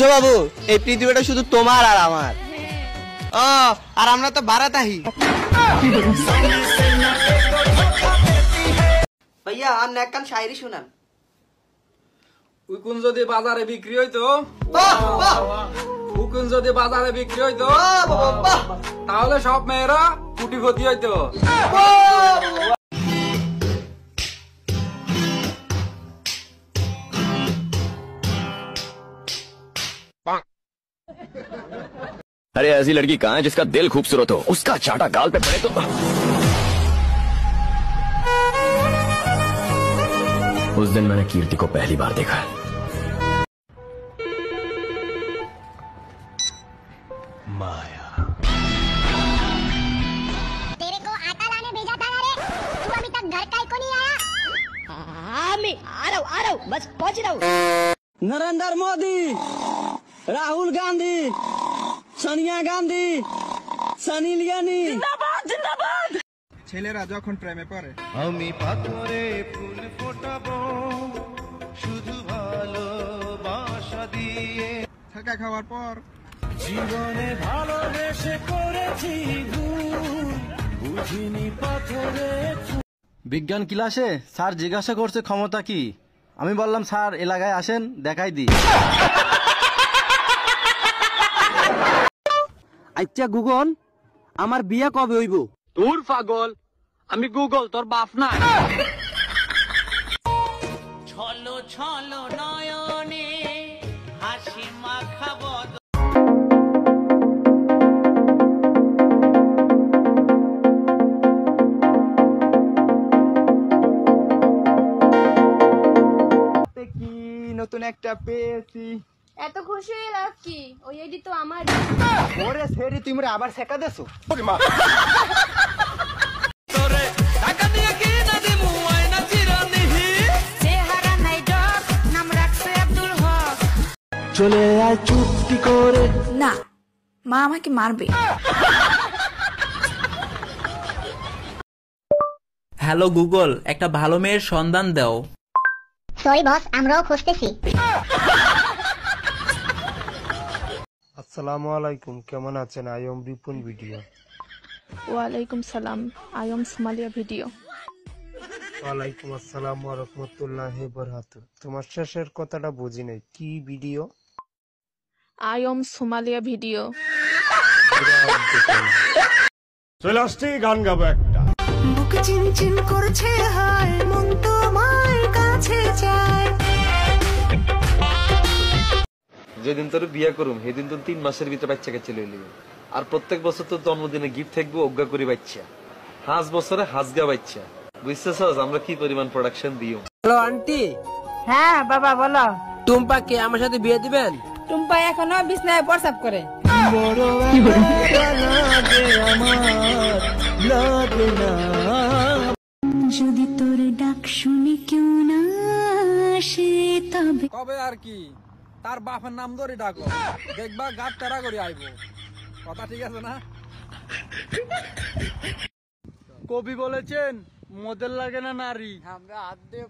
বুঝছো বাবু, এই পৃথিবীটা শুধু তোমার আর আমার। ও আর আমরা তো বারাতাহি। ভাইয়া আর নেকান শায়রি শুনান। উকুন যদি বাজারে বিক্রি হইতো, উকুন যদি বাজারে বিক্রি হইতো, তাহলে সব মেয়েরা কোটিপতি হইতো। अरे ऐसी लड़की कहाँ है जिसका दिल खूबसूरत हो, उसका चाटा गाल पे पड़े तो। उस दिन मैंने कीर्ति को पहली बार देखा। माया। तेरे को आटा लाने भेजा था ना रे, तू अभी तक घर का को नहीं आया? मैं आ रहा हूँ, बस पहुँच रहा हूँ। नरेंद्र मोदी, राहुल गांधी, सोनिया गांधी, सनी लियोनी जिंदाबाद जिंदाबाद। ছেলেরা যখন প্রেমে পড়ে, আমি পাথরে ফুল ফোটাবো শুধু ভালোবাসা দিয়ে। থাকা খাওয়ার পর জীবনে ভালোবেসে করেছি ভুল, বুঝিনি পাথরে। বিজ্ঞান ক্লাসে স্যার জিজ্ঞাসা করছে ক্ষমতা কি, আমি বললাম স্যার এলাকায় আসেন দেখাই দিই। আচ্ছা গুগল, আমার বিয়ে কবে হইব? তোর পাগল, আমি গুগল, তোর বাপ না। ছলো ছলো নয়নে হাসি মাখাবো। কি নতুন একটা পেয়েছি। এত খুশি হয়ে লাভ কি? ওই আইডি তো আমার। ওরে সেরি তুই মরে আবার শেখা দেছো। তোরে টাকা দিয়ে কি না দিমু আয়না চিরানিহি, চেহারা নাই ডক, নাম রাখছে আব্দুল হক। চলে আয় চুপটি করে। না, মা আমাকে মারবে। হ্যালো গুগল, একটা ভালো মেয়ের সন্ধান দাও। সরি বস, আমরাও খুঁজতেছি। আসসালামু আলাইকুম, কেমন আছেন? I am Ripon video. ওয়ালাইকুম সালাম, আই এম সোমালিয়া ভিডিও। ওয়ালাইকুম আসসালাম ওয়া রাহমাতুল্লাহি ওয়া বারাকাতুহু। তোমার শেষের কথাটা বুঝি নাই, কি video? I am Somalia video. চলে আসছি, গান গাবো একটা। বুক চিনচিন করছে হায়, মন তোমার কাছে চায়। যেদিন তোর বিয়ে করুম সেদিন তো 3 মাসের ভিতরে বাচ্চাকে চলে এলি। আর প্রত্যেক বছর তোর জন্মদিনে গিফট থাকবো অজ্ঞা করি বাচ্চা, 5 বছরে হাজগা বাচ্চা। বুঝতেছ আমরা কি পরিমাণ প্রোডাকশন দিও। Hello aunty. হ্যাঁ বাবা বলো। টুম্পা কে আমার সাথে বিয়ে দিবেন? টুম্পা এখনো বিছনায় প্রস্রাব করে। যদি তোর ডাক শুনি কেউ না আসে তবে। কবে আর কি, তার বাপের নাম ধরে ডাকো, দেখবা গাছ তারা করে আইবো। কথা ঠিক আছে না? কবি বলেছেন মদের লাগে না নারী। আমরা হাত দিয়ে